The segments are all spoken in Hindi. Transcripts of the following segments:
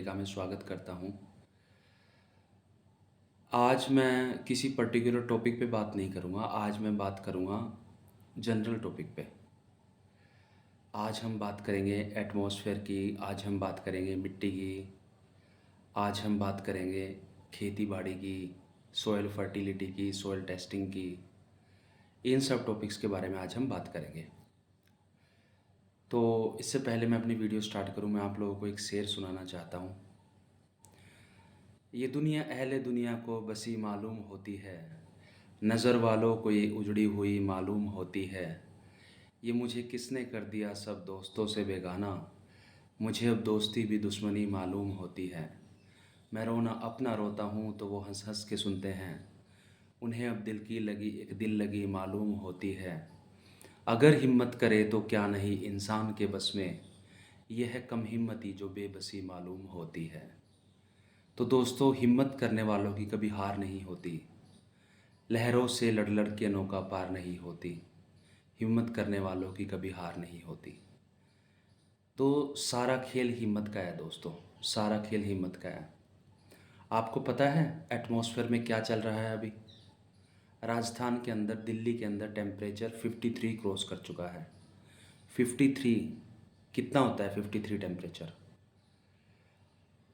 का मैं स्वागत करता हूँ। आज मैं किसी पर्टिकुलर टॉपिक पे बात नहीं करूँगा, आज मैं बात करूँगा जनरल टॉपिक पे। आज हम बात करेंगे एटमॉस्फेयर की, आज हम बात करेंगे मिट्टी की, आज हम बात करेंगे खेती बाड़ी की, सॉइल फर्टिलिटी की, सॉइल टेस्टिंग की। इन सब टॉपिक्स के बारे में आज हम बात करेंगे। तो इससे पहले मैं अपनी वीडियो स्टार्ट करूँ, मैं आप लोगों को एक शेर सुनाना चाहता हूँ। ये दुनिया अहले दुनिया को बसी मालूम होती है, नज़र वालों को ये उजड़ी हुई मालूम होती है। ये मुझे किसने कर दिया सब दोस्तों से बेगाना, मुझे अब दोस्ती भी दुश्मनी मालूम होती है। मैं रोना अपना रोता हूँ तो वो हंस हंस के सुनते हैं, उन्हें अब दिल की लगी एक दिल लगी मालूम होती है। अगर हिम्मत करे तो क्या नहीं इंसान के बस में, यह है कम हिम्मती जो बेबसी मालूम होती है। तो दोस्तों, हिम्मत करने वालों की कभी हार नहीं होती, लहरों से लड़ लड़ के नौका पार नहीं होती। हिम्मत करने वालों की कभी हार नहीं होती। तो सारा खेल हिम्मत का है दोस्तों, सारा खेल हिम्मत का है। आपको पता है एटमॉस्फेयर में क्या चल रहा है अभी? राजस्थान के अंदर, दिल्ली के अंदर टेम्परेचर 53 क्रॉस कर चुका है। 53 कितना होता है? 53 टेम्परेचर,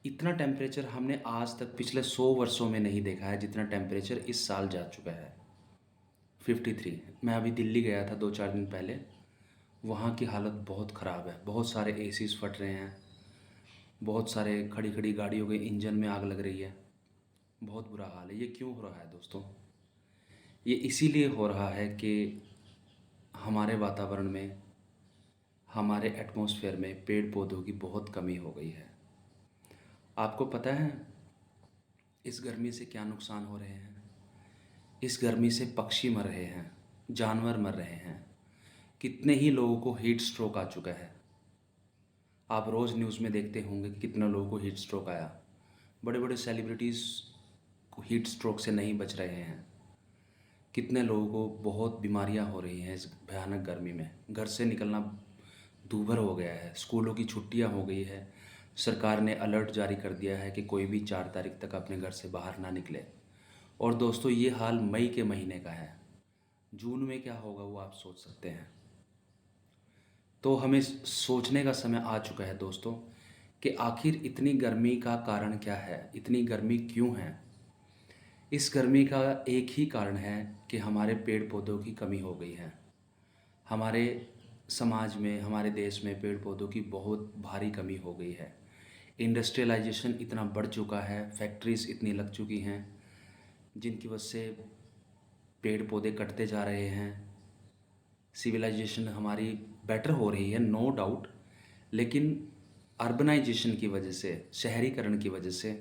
इतना टेम्परेचर हमने आज तक पिछले 100 वर्षों में नहीं देखा है जितना टेम्परेचर इस साल जा चुका है। 53। मैं अभी दिल्ली गया था 2-4 दिन पहले, वहाँ की हालत बहुत ख़राब है। बहुत सारे एसीज़ फट रहे हैं, बहुत सारे खड़ी खड़ी गाड़ियों के इंजन में आग लग रही है। बहुत बुरा हाल है। ये क्यों हो रहा है दोस्तों? ये इसीलिए हो रहा है कि हमारे वातावरण में, हमारे एटमॉस्फेयर में पेड़ पौधों की बहुत कमी हो गई है। आपको पता है इस गर्मी से क्या नुकसान हो रहे हैं? इस गर्मी से पक्षी मर रहे हैं, जानवर मर रहे हैं। कितने ही लोगों को हीट स्ट्रोक आ चुका है। आप रोज़ न्यूज़ में देखते होंगे कि कितने लोगों को हीट स्ट्रोक आया। बड़े बड़े सेलिब्रिटीज़ को हीट स्ट्रोक से नहीं बच रहे हैं। कितने लोगों को बहुत बीमारियां हो रही हैं इस भयानक गर्मी में। घर से निकलना दूभर हो गया है। स्कूलों की छुट्टियां हो गई है। सरकार ने अलर्ट जारी कर दिया है कि कोई भी 4 तारीख तक अपने घर से बाहर ना निकले। और दोस्तों, ये हाल मई के महीने का है। जून में क्या होगा वो आप सोच सकते हैं। तो हमें सोचने का समय आ चुका है दोस्तों कि आखिर इतनी गर्मी का कारण क्या है, इतनी गर्मी क्यों है। इस गर्मी का एक ही कारण है कि हमारे पेड़ पौधों की कमी हो गई है। हमारे समाज में, हमारे देश में पेड़ पौधों की बहुत भारी कमी हो गई है। इंडस्ट्रियलाइजेशन इतना बढ़ चुका है, फैक्ट्रीज़ इतनी लग चुकी हैं जिनकी वजह से पेड़ पौधे कटते जा रहे हैं। सिविलाइजेशन हमारी बेटर हो रही है, नो डाउट, लेकिन अर्बनाइजेशन की वजह से, शहरीकरण की वजह से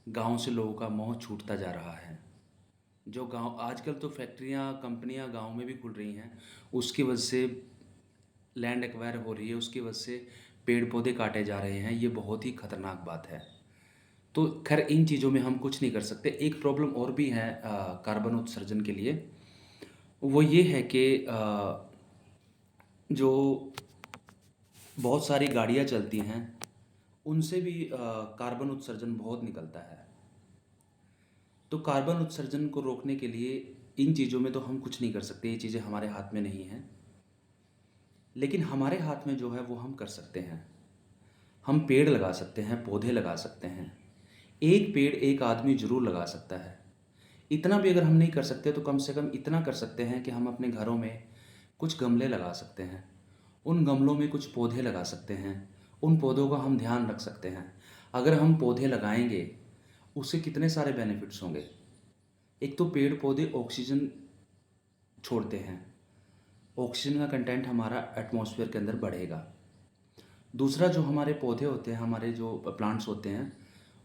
गांव से लोगों का मोह छूटता जा रहा है। जो गांव, आजकल तो फैक्ट्रियां, कंपनियां गांव में भी खुल रही हैं, उसकी वजह से लैंड एक्वायर हो रही है, उसकी वजह से पेड़ पौधे काटे जा रहे हैं। ये बहुत ही खतरनाक बात है। तो खैर, इन चीज़ों में हम कुछ नहीं कर सकते। एक प्रॉब्लम और भी है कार्बन उत्सर्जन के लिए। वो ये है कि जो बहुत सारी गाड़ियाँ चलती हैं उनसे भी कार्बन उत्सर्जन बहुत निकलता है। तो कार्बन उत्सर्जन को रोकने के लिए इन चीज़ों में तो हम कुछ नहीं कर सकते, ये चीज़ें हमारे हाथ में नहीं हैं। लेकिन हमारे हाथ में जो है वो हम कर सकते हैं। हम पेड़ लगा सकते हैं, पौधे लगा सकते हैं। एक पेड़ एक आदमी ज़रूर लगा सकता है। इतना भी अगर हम नहीं कर सकते तो कम से कम इतना कर सकते हैं कि हम अपने घरों में कुछ गमले लगा सकते हैं। उन गमलों में कुछ पौधे लगा सकते हैं। उन पौधों का हम ध्यान रख सकते हैं। अगर हम पौधे लगाएंगे, उससे कितने सारे बेनिफिट्स होंगे। एक तो पेड़ पौधे ऑक्सीजन छोड़ते हैं, ऑक्सीजन का कंटेंट हमारा एटमॉस्फेयर के अंदर बढ़ेगा। दूसरा, जो हमारे पौधे होते हैं, हमारे जो प्लांट्स होते हैं,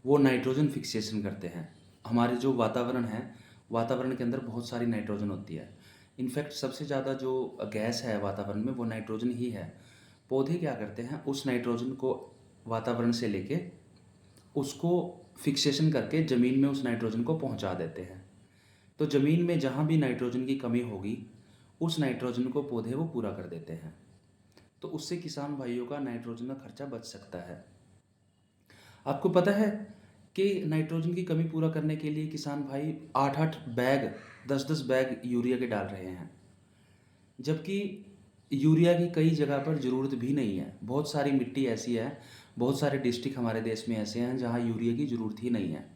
वो नाइट्रोजन फिक्सेशन करते हैं। हमारे जो वातावरण है, वातावरण के अंदर बहुत सारी नाइट्रोजन होती है। इनफैक्ट सबसे ज़्यादा जो गैस है वातावरण में वो नाइट्रोजन ही है। पौधे क्या करते हैं, उस नाइट्रोजन को वातावरण से लेके उसको फिक्सेशन करके ज़मीन में उस नाइट्रोजन को पहुंचा देते हैं। तो ज़मीन में जहाँ भी नाइट्रोजन की कमी होगी, उस नाइट्रोजन को पौधे वो पूरा कर देते हैं। तो उससे किसान भाइयों का नाइट्रोजन का खर्चा बच सकता है। आपको पता है कि नाइट्रोजन की कमी पूरा करने के लिए किसान भाई 8-8 बैग, 10-10 बैग यूरिया के डाल रहे हैं, जबकि यूरिया की कई जगह पर ज़रूरत भी नहीं है। बहुत सारी मिट्टी ऐसी है, बहुत सारे डिस्ट्रिक्ट हमारे देश में ऐसे हैं जहाँ यूरिया की ज़रूरत ही नहीं है,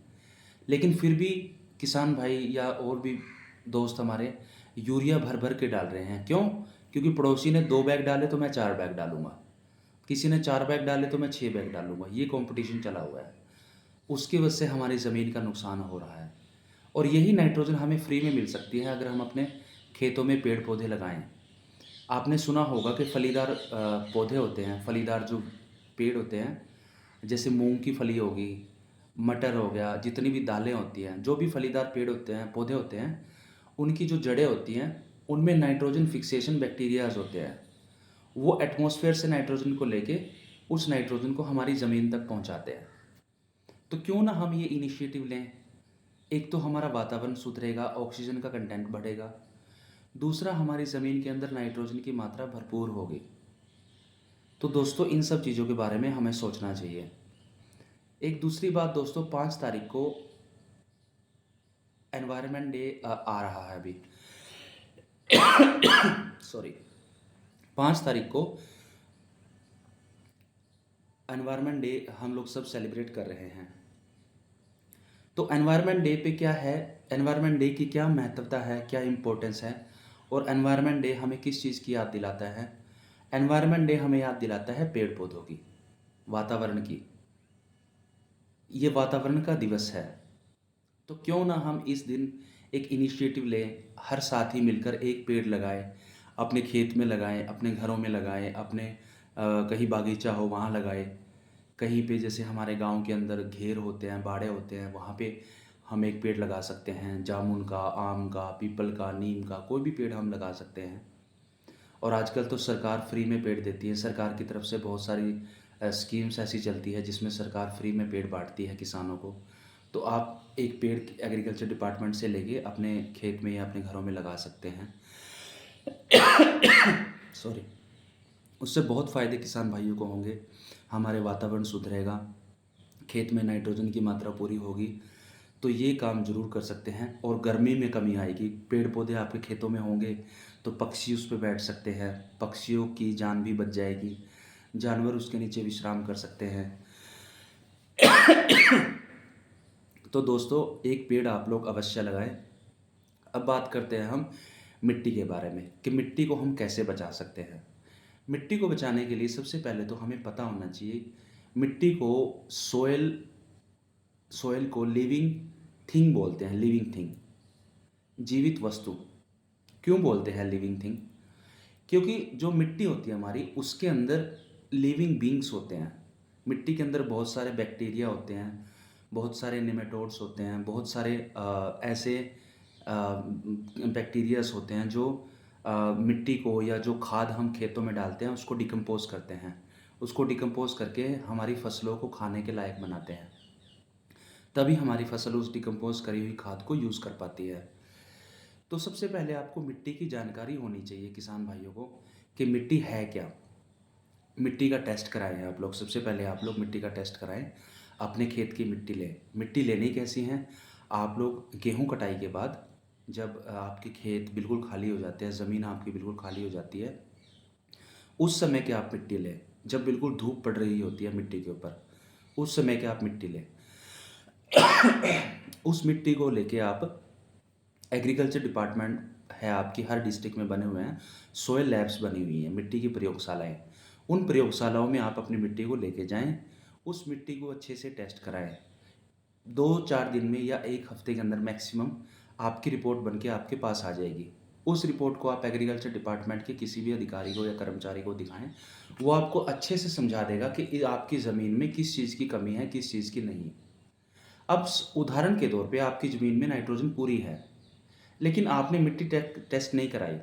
लेकिन फिर भी किसान भाई या और भी दोस्त हमारे यूरिया भर भर के डाल रहे हैं। क्यों? क्योंकि पड़ोसी ने 2 बैग डाले तो मैं 4 बैग डालूंगा, किसी ने 4 बैग डाले तो मैं 6 बैग डालूंगा, ये कंपटीशन चला हुआ है। उसकी वजह से हमारी ज़मीन का नुकसान हो रहा है। और यही नाइट्रोजन हमें फ्री में मिल सकती है अगर हम अपने खेतों में पेड़ पौधे लगाएं। आपने सुना होगा कि फलीदार पौधे होते हैं, फलीदार जो पेड़ होते हैं, जैसे मूंग की फली होगी, मटर हो गया, जितनी भी दालें होती हैं, जो भी फलीदार पेड़ होते हैं, पौधे होते हैं, उनकी जो जड़ें होती हैं, उनमें नाइट्रोजन फिक्सेशन बैक्टीरियाज होते हैं। वो एटमॉस्फेयर से नाइट्रोजन को लेके उस नाइट्रोजन को हमारी ज़मीन तक पहुंचाते हैं। तो क्यों ना हम ये इनिशिएटिव लें। एक तो हमारा वातावरण सुधरेगा, ऑक्सीजन का कंटेंट बढ़ेगा, दूसरा हमारी ज़मीन के अंदर नाइट्रोजन की मात्रा भरपूर होगी। तो दोस्तों इन सब चीज़ों के बारे में हमें सोचना चाहिए। एक दूसरी बात दोस्तों, 5 तारीख को एनवायरनमेंट डे आ रहा है अभी। सॉरी, 5 तारीख को एनवायरनमेंट डे हम लोग सब सेलिब्रेट कर रहे हैं। तो एनवायरनमेंट डे पे क्या है, एनवायरनमेंट डे की क्या महत्वता है, क्या इम्पोर्टेंस है, और एनवायरनमेंट डे हमें किस चीज़ की याद दिलाता है। एनवायरनमेंट डे हमें याद दिलाता है पेड़ पौधों की, वातावरण की। ये वातावरण का दिवस है। तो क्यों ना हम इस दिन एक इनिशिएटिव लें, हर साथी मिलकर एक पेड़ लगाएं, अपने खेत में लगाएं, अपने घरों में लगाएं, अपने कहीं बागीचा हो वहाँ लगाएं, कहीं पे जैसे हमारे गांव के अंदर घेर होते हैं, बाड़े होते हैं, वहाँ पे हम एक पेड़ लगा सकते हैं, जामुन का, आम का, पीपल का, नीम का, कोई भी पेड़ हम लगा सकते हैं। और आजकल तो सरकार फ्री में पेड़ देती है, सरकार की तरफ से बहुत सारी स्कीम्स ऐसी चलती है जिसमें सरकार फ्री में पेड़ बांटती है किसानों को। तो आप एक पेड़ एग्रीकल्चर डिपार्टमेंट से लेके अपने खेत में या अपने घरों में लगा सकते हैं। सॉरी, उससे बहुत फ़ायदे किसान भाइयों को होंगे, हमारे वातावरण सुधरेगा, खेत में नाइट्रोजन की मात्रा पूरी होगी। तो ये काम ज़रूर कर सकते हैं और गर्मी में कमी आएगी। पेड़ पौधे आपके खेतों में होंगे तो पक्षी उस पर बैठ सकते हैं, पक्षियों की जान भी बच जाएगी, जानवर उसके नीचे विश्राम कर सकते हैं। तो दोस्तों एक पेड़ आप लोग अवश्य लगाएं। अब बात करते हैं हम मिट्टी के बारे में कि मिट्टी को हम कैसे बचा सकते हैं। मिट्टी को बचाने के लिए सबसे पहले तो हमें पता होना चाहिए, मिट्टी को सोयल को लिविंग थिंग बोलते हैं, लिविंग थिंग, जीवित वस्तु। क्यों बोलते हैं लिविंग थिंग? क्योंकि जो मिट्टी होती है हमारी, उसके अंदर लिविंग बींग्स होते हैं। मिट्टी के अंदर बहुत सारे बैक्टीरिया होते हैं, बहुत सारे नेमेटोड्स होते हैं, बहुत सारे ऐसे बैक्टीरियाज होते हैं जो मिट्टी को या जो खाद हम खेतों में डालते हैं उसको डिकम्पोज करते हैं, उसको डिकम्पोज करके हमारी फसलों को खाने के लायक बनाते हैं। तभी हमारी फसल उस डिकम्पोज करी हुई खाद को यूज़ कर पाती है। तो सबसे पहले आपको मिट्टी की जानकारी होनी चाहिए किसान भाइयों को कि मिट्टी है क्या। मिट्टी का टेस्ट कराएं आप लोग, सबसे पहले आप लोग मिट्टी का टेस्ट कराएं, अपने खेत की मिट्टी लें। मिट्टी लेनी कैसी है, आप लोग गेहूं कटाई के बाद जब आपके खेत बिल्कुल खाली हो जाते हैं, ज़मीन आपकी बिल्कुल खाली हो जाती है, उस समय के आप मिट्टी लें। जब बिल्कुल धूप पड़ रही होती है मिट्टी के ऊपर, उस समय के आप मिट्टी लें। उस मिट्टी को लेके आप, एग्रीकल्चर डिपार्टमेंट है आपकी, हर डिस्ट्रिक्ट में बने हुए हैं सोयल लैब्स बनी हुई हैं, मिट्टी की प्रयोगशालाएं। उन प्रयोगशालाओं में आप अपनी मिट्टी को लेके जाएं, उस मिट्टी को अच्छे से टेस्ट कराएं। 2-4 दिन में या एक हफ्ते के अंदर मैक्सिमम आपकी रिपोर्ट बन के आपके पास आ जाएगी। उस रिपोर्ट को आप एग्रीकल्चर डिपार्टमेंट के किसी भी अधिकारी को या कर्मचारी को दिखाएं, वो आपको अच्छे से समझा देगा कि आपकी ज़मीन में किस चीज़ की कमी है, किस चीज़ की नहीं। अब उदाहरण के तौर पे आपकी ज़मीन में नाइट्रोजन पूरी है, लेकिन आपने मिट्टी टेस्ट नहीं कराई,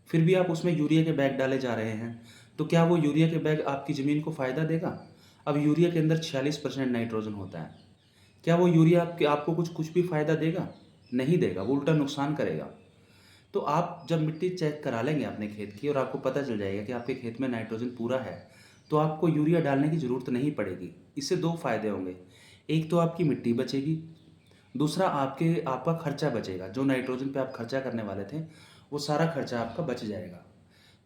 फिर भी आप उसमें यूरिया के बैग डाले जा रहे हैं, तो क्या वो यूरिया के बैग आपकी ज़मीन को फ़ायदा देगा? अब यूरिया के अंदर 46% नाइट्रोजन होता है, क्या वो यूरिया आपको कुछ भी फ़ायदा देगा? नहीं देगा, वो उल्टा नुकसान करेगा। तो आप जब मिट्टी चेक करा लेंगे अपने खेत की और आपको पता चल जाएगा कि आपके खेत में नाइट्रोजन पूरा है, तो आपको यूरिया डालने की ज़रूरत नहीं पड़ेगी। इससे 2 फ़ायदे होंगे। एक तो आपकी मिट्टी बचेगी, दूसरा आपका खर्चा बचेगा। जो नाइट्रोजन पे आप खर्चा करने वाले थे, वो सारा खर्चा आपका बच जाएगा।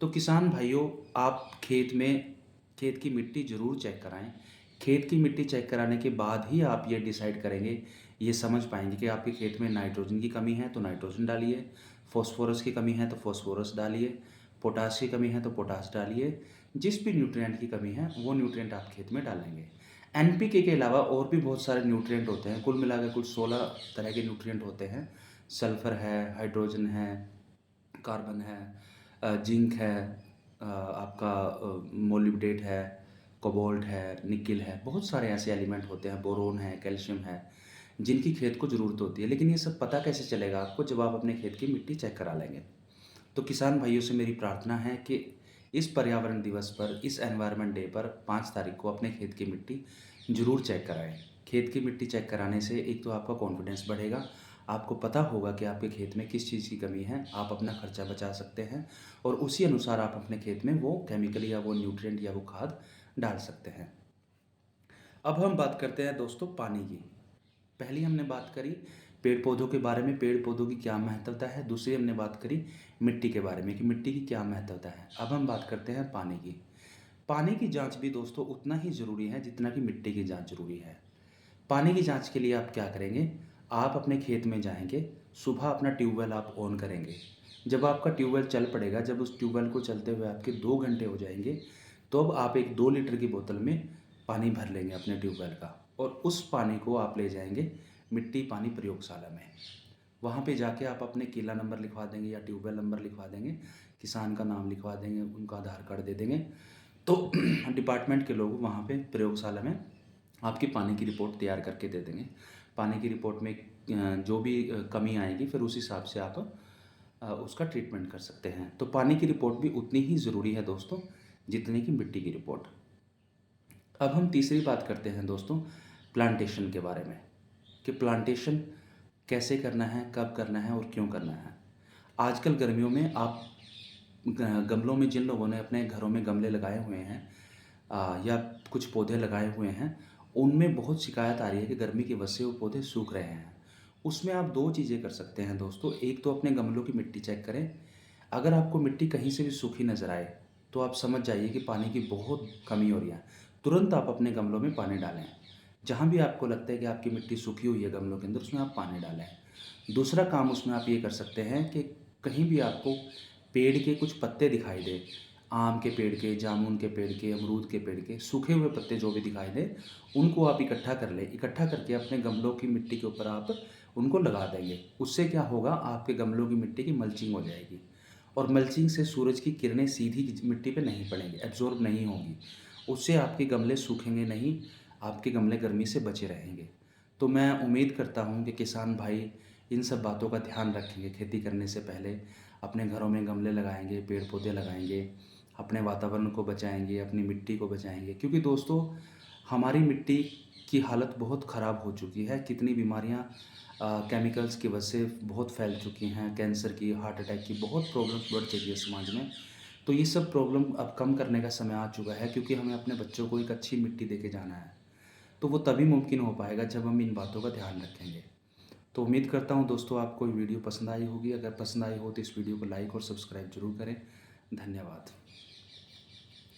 तो किसान भाइयों, आप खेत की मिट्टी ज़रूर चेक कराएं। खेत की मिट्टी चेक कराने के बाद ही आप ये डिसाइड करेंगे, ये समझ पाएंगे कि आपके खेत में नाइट्रोजन की कमी है तो नाइट्रोजन डालिए, फॉस्फोरस की कमी है तो फॉस्फोरस डालिए, पोटाश की कमी है तो पोटाश डालिए। जिस भी न्यूट्रिएंट की कमी है वो न्यूट्रिएंट आप खेत में डालेंगे। एनपीके के अलावा और भी बहुत सारे न्यूट्रिएंट होते हैं, कुल मिलाकर कुल 16 तरह के न्यूट्रिएंट होते हैं। सल्फ़र है, हाइड्रोजन है, कार्बन है, जिंक है, आपका मोलिब्डेट है, कोबाल्ट है, निकिल है, बहुत सारे ऐसे एलिमेंट होते हैं, बोरोन है, कैल्शियम है, जिनकी खेत को ज़रूरत होती है। लेकिन ये सब पता कैसे चलेगा आपको, जब आप अपने खेत की मिट्टी चेक करा लेंगे। तो किसान भाइयों से मेरी प्रार्थना है कि इस पर्यावरण दिवस पर, इस एनवायरनमेंट डे पर 5 तारीख को अपने खेत की मिट्टी ज़रूर चेक कराएं। खेत की मिट्टी चेक कराने से एक तो आपका कॉन्फिडेंस बढ़ेगा, आपको पता होगा कि आपके खेत में किस चीज़ की कमी है, आप अपना खर्चा बचा सकते हैं और उसी अनुसार आप अपने खेत में वो केमिकल या वो न्यूट्रिएंट या वो खाद डाल सकते हैं। अब हम बात करते हैं दोस्तों पानी की। पहली हमने बात करी पेड़ पौधों के बारे में, पेड़ पौधों की क्या महत्वता है। दूसरी हमने बात करी मिट्टी के बारे में कि मिट्टी की क्या महत्वता है। अब हम बात करते हैं पानी की। पानी की जांच भी दोस्तों उतना ही ज़रूरी है जितना कि मिट्टी की जांच ज़रूरी है। पानी की जांच के लिए आप क्या करेंगे, आप अपने खेत में जाएंगे, सुबह अपना ट्यूबवेल आप ऑन करेंगे। जब आपका ट्यूबवेल चल पड़ेगा, जब उस ट्यूबवेल को चलते हुए आपके 2 घंटे हो जाएंगे, तो अब आप एक 2 लीटर की बोतल में पानी भर लेंगे अपने ट्यूबवेल का और उस पानी को आप ले जाएंगे मिट्टी पानी प्रयोगशाला में। वहाँ पे जाके आप अपने किला नंबर लिखवा देंगे या ट्यूबवेल नंबर लिखवा देंगे, किसान का नाम लिखवा देंगे, उनका आधार कार्ड दे देंगे। तो डिपार्टमेंट के लोग वहाँ पे प्रयोगशाला में आपकी पानी की रिपोर्ट तैयार करके दे देंगे। पानी की रिपोर्ट में जो भी कमी आएगी फिर उस हिसाब से आप उसका ट्रीटमेंट कर सकते हैं। तो पानी की रिपोर्ट भी उतनी ही ज़रूरी है दोस्तों जितनी कि मिट्टी की रिपोर्ट। अब हम तीसरी बात करते हैं दोस्तों प्लांटेशन के बारे में कि प्लांटेशन कैसे करना है, कब करना है और क्यों करना है। आजकल गर्मियों में आप गमलों में, जिन लोगों ने अपने घरों में गमले लगाए हुए हैं या कुछ पौधे लगाए हुए हैं, उनमें बहुत शिकायत आ रही है कि गर्मी की वजह से वो पौधे सूख रहे हैं। उसमें आप 2 चीज़ें कर सकते हैं दोस्तों। एक तो अपने गमलों की मिट्टी चेक करें। अगर आपको मिट्टी कहीं से भी सूखी नज़र आए तो आप समझ जाइए कि पानी की बहुत कमी हो रही है। तुरंत आप अपने गमलों में पानी डालें। जहाँ भी आपको लगता है कि आपकी मिट्टी सूखी हुई है गमलों के अंदर, उसमें आप पानी डालें। दूसरा काम उसमें आप ये कर सकते हैं कि कहीं भी आपको पेड़ के कुछ पत्ते दिखाई दें, आम के पेड़ के, जामुन के पेड़ के, अमरूद के पेड़ के सूखे हुए पत्ते जो भी दिखाई दें, उनको आप इकट्ठा कर लें। इकट्ठा करके अपने गमलों की मिट्टी के ऊपर आप उनको लगा देंगे। उससे क्या होगा, आपके गमलों की मिट्टी की मल्चिंग हो जाएगी और मल्चिंग से सूरज की किरणें सीधी मिट्टी पे नहीं पड़ेंगी, एब्जॉर्ब नहीं होंगी। उससे आपके गमले सूखेंगे नहीं, आपके गमले गर्मी से बचे रहेंगे। तो मैं उम्मीद करता हूँ कि किसान भाई इन सब बातों का ध्यान रखेंगे। खेती करने से पहले अपने घरों में गमले लगाएंगे, पेड़ पौधे लगाएंगे, अपने वातावरण को बचाएंगे, अपनी मिट्टी को बचाएंगे। क्योंकि दोस्तों हमारी मिट्टी की हालत बहुत ख़राब हो चुकी है। कितनी बीमारियाँ केमिकल्स की वजह से बहुत फैल चुकी हैं, कैंसर की, हार्ट अटैक की बहुत प्रॉब्लम्स बढ़ चुकी है समाज में। तो ये सब प्रॉब्लम अब कम करने का समय आ चुका है, क्योंकि हमें अपने बच्चों को एक अच्छी मिट्टी दे के जाना है। तो वो तभी मुमकिन हो पाएगा जब हम इन बातों का ध्यान रखेंगे। तो उम्मीद करता हूँ दोस्तों आपको ये वीडियो पसंद आई होगी। अगर पसंद आई हो तो इस वीडियो को लाइक और सब्सक्राइब जरूर करें। धन्यवाद।